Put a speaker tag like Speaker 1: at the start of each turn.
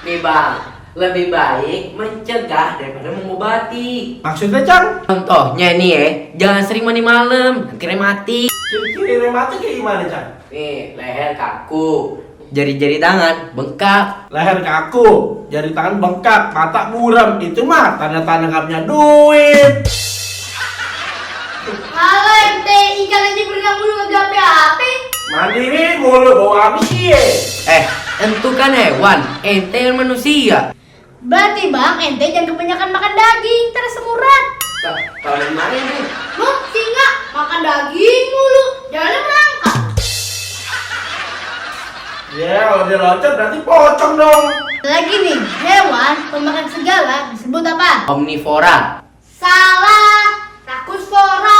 Speaker 1: Nih bang, lebih baik mencegah daripada mengobati.
Speaker 2: Maksudnya, Cang?
Speaker 1: Contohnya nih ya, jangan sering mandi malam, nanti rematik.
Speaker 2: Ciri-ciri rematik kayak gimana, Cang?
Speaker 1: Nih, leher kaku, jari-jari tangan bengkak.
Speaker 2: Leher kaku, jari tangan bengkak, mata buram. Itu mah tanda-tanda nggak punya duit.
Speaker 3: Kalau ente ikan aja berenang mulu nggak HP.
Speaker 2: Mandiri mulu bawa habis ye.
Speaker 1: Entu kan hewan, ente yang manusia.
Speaker 3: Berarti bang, ente jangan kebanyakan makan daging, terus semurat.
Speaker 1: Kalau yang mana nih?
Speaker 3: Loh, singa makan daging mulu, jalannya merangkak.
Speaker 2: Ya, kalau dia loncat berarti pocong dong.
Speaker 3: Lagi nih, hewan pemakan segala disebut apa?
Speaker 1: Omnivora.
Speaker 3: Salah, rakusvora.